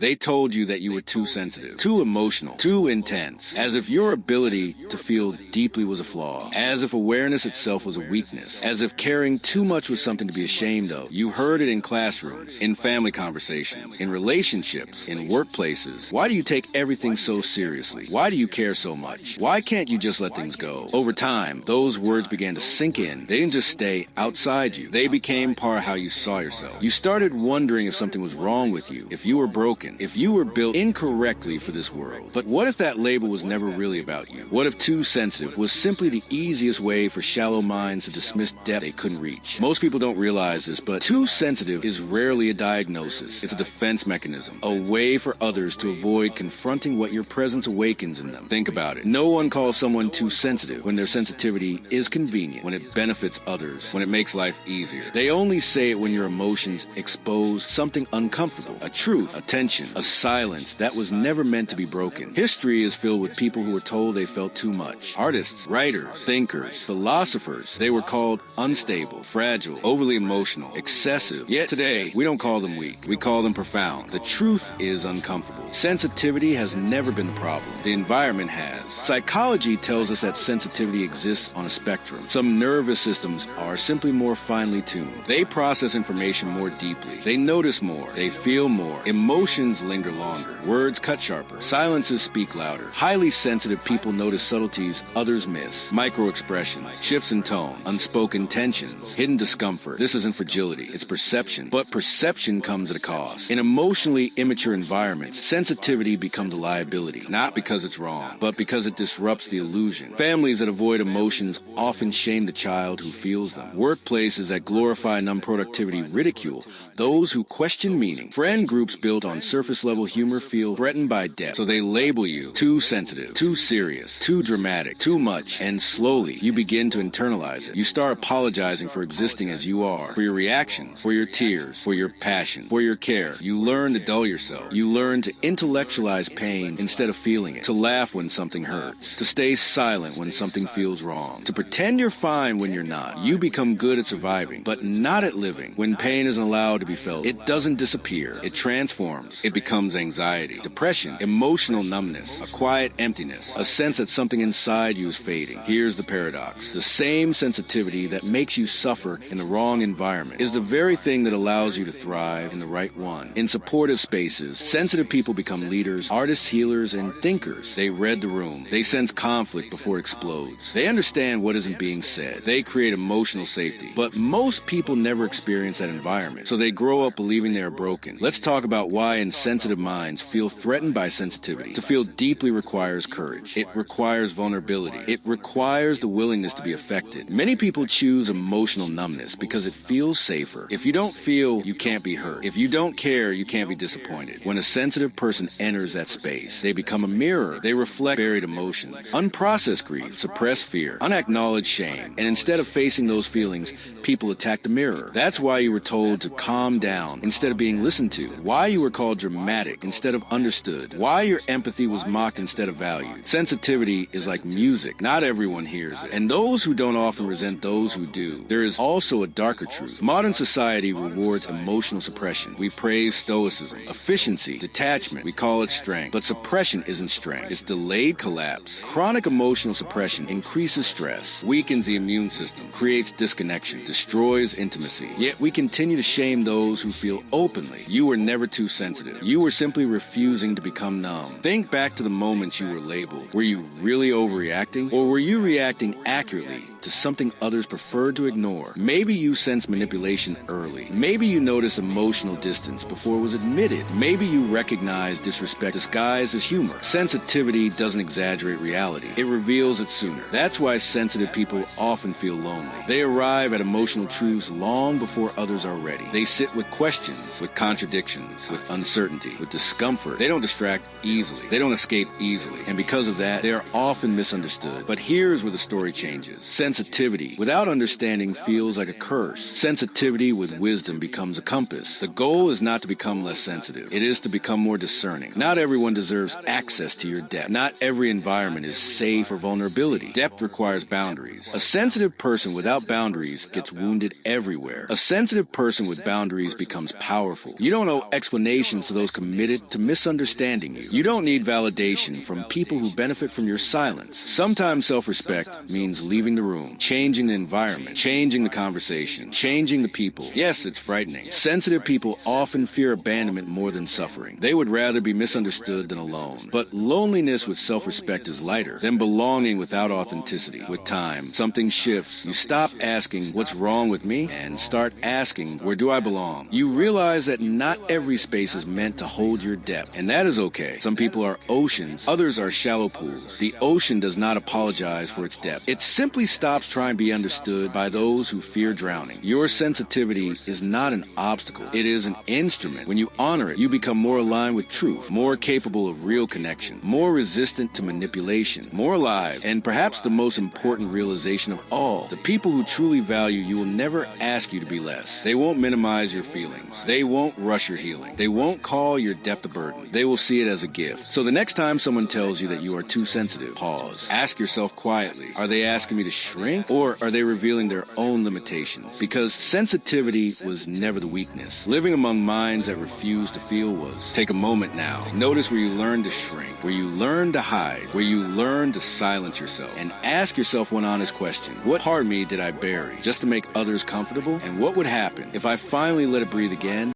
They told you that you were too sensitive, too emotional, too intense, as if your ability to feel deeply was a flaw, as if awareness itself was a weakness, as if caring too much was something to be ashamed of. You heard it in classrooms, in family conversations, in relationships, in workplaces. Why do you take everything so seriously? Why do you care so much? Why can't you just let things go? Over time, those words began to sink in. They didn't just stay outside you. They became part of how you saw yourself. You started wondering if something was wrong with you, if you were broken, if you were built incorrectly for this world. But what if that label was never really about you? What if too sensitive was simply the easiest way for shallow minds to dismiss depth they couldn't reach? Most people don't realize this, but too sensitive is rarely a diagnosis. It's a defense mechanism, a way for others to avoid confronting what your presence awakens in them. Think about it. No one calls someone too sensitive when their sensitivity is convenient, when it benefits others, when it makes life easier. They only say it when your emotions expose something uncomfortable, a truth, a tension, a silence that was never meant to be broken. History is filled with people who were told they felt too much. Artists, writers, thinkers, philosophers. They were called unstable, fragile, overly emotional, excessive. Yet today, we don't call them weak. We call them profound. The truth is uncomfortable. Sensitivity has never been the problem. The environment has. Psychology tells us that sensitivity exists on a spectrum. Some nervous systems are simply more finely tuned. They process information more deeply. They notice more. They feel more. Emotions linger longer. Words cut sharper. Silences speak louder. Highly sensitive people notice subtleties others miss. Micro-expressions, shifts in tone, unspoken tensions, hidden discomfort. This isn't fragility. It's perception. But perception comes at a cost. In emotionally immature environments, sensitivity becomes a liability. Not because it's wrong, but because it disrupts the illusion. Families that avoid emotions often shame the child who feels them. Workplaces that glorify non-productivity ridicule those who question meaning. Friend groups built on surface-level humor feel threatened by depth, so they label you too sensitive, too serious, too dramatic, too much, and slowly you begin to internalize it. You start apologizing for existing as you are, for your reactions, for your tears, for your passion, for your care. You learn to dull yourself. You learn to intellectualize pain instead of feeling it, to laugh when something hurts, to stay silent when something feels wrong, to pretend you're fine when you're not. You become good at surviving, but not at living. When pain isn't allowed to be felt, it doesn't disappear. It transforms. It becomes anxiety, depression, emotional numbness, a quiet emptiness, a sense that something inside you is fading. Here's the paradox. The same sensitivity that makes you suffer in the wrong environment is the very thing that allows you to thrive in the right one. In supportive spaces, sensitive people become leaders, artists, healers, and thinkers. They read the room. They sense conflict before it explodes. They understand what isn't being said. They create emotional safety. But most people never experience that environment, so they grow up believing they are broken. Let's talk about why insensitive minds feel threatened by sensitivity. To feel deeply requires courage. It requires vulnerability. It requires the willingness to be affected. Many people choose emotional numbness because it feels safer. If you don't feel, you can't be hurt. If you don't care, you can't be disappointed. When a sensitive person enters that space, they become a mirror. They reflect buried emotions, unprocessed grief, suppressed fear, unacknowledged shame. And instead of facing those feelings, people attack the mirror. That's why you were told to calm down instead of being listened to. Why you were called dramatic instead of understood. Why your empathy was mocked instead of valued. Sensitivity is like music. Not everyone hears it. And those who don't often resent those who do. There is also a darker truth. Modern society rewards emotional suppression. We praise stoicism, efficiency, detachment. We call it strength. But suppression isn't strength. It's delayed collapse. Chronic emotional suppression increases stress, weakens the immune system, creates disconnection, destroys intimacy. Yet we continue to shame those who feel openly. You were never too sensitive. You were simply refusing to become numb. Think back to the moments you were labeled. Were you really overreacting? Or were you reacting accurately to something others preferred to ignore? Maybe you sensed manipulation early. Maybe you noticed emotional distance before it was admitted. Maybe you recognized disrespect disguised as humor. Sensitivity doesn't exaggerate reality. It reveals it sooner. That's why sensitive people often feel lonely. They arrive at emotional truths long before others are ready. They sit with questions, with contradictions, with uncertainty, with discomfort. They don't distract easily. They don't escape easily. And because of that, they are often misunderstood. But here's where the story changes. Sensitivity without understanding feels like a curse. Sensitivity with wisdom becomes a compass. The goal is not to become less sensitive. It is to become more discerning. Not everyone deserves access to your depth. Not every environment is safe for vulnerability. Depth requires boundaries. A sensitive person without boundaries gets wounded everywhere. A sensitive person with boundaries becomes powerful. You don't owe explanations to to those committed to misunderstanding you. You don't need validation from people who benefit from your silence. Sometimes self-respect means leaving the room, changing the environment, changing the conversation, changing the people. Yes, it's frightening. Sensitive people often fear abandonment more than suffering. They would rather be misunderstood than alone. But loneliness with self-respect is lighter than belonging without authenticity. With time, something shifts. You stop asking, what's wrong with me? And start asking, where do I belong? You realize that not every space is meant to hold your depth, and that is okay. Some people are oceans, others are shallow pools. The ocean does not apologize for its depth. It simply stops trying to be understood by those who fear drowning. Your sensitivity is not an obstacle. It is an instrument. When you honor it, you become more aligned with truth, more capable of real connection, more resistant to manipulation, more alive, and perhaps the most important realization of all, the people who truly value you will never ask you to be less. They won't minimize your feelings. They won't rush your healing. They won't call your depth a burden. They will see it as a gift. So the next time someone tells you that you are too sensitive, pause. Ask yourself quietly, are they asking me to shrink, or are they revealing their own limitations? Because sensitivity was never the weakness. Living among minds that refuse to feel was. Take a moment now. Notice where you learn to shrink, where you learn to hide, where you learn to silence yourself, and ask yourself one honest question. What part of me did I bury just to make others comfortable? And what would happen if I finally let it breathe again?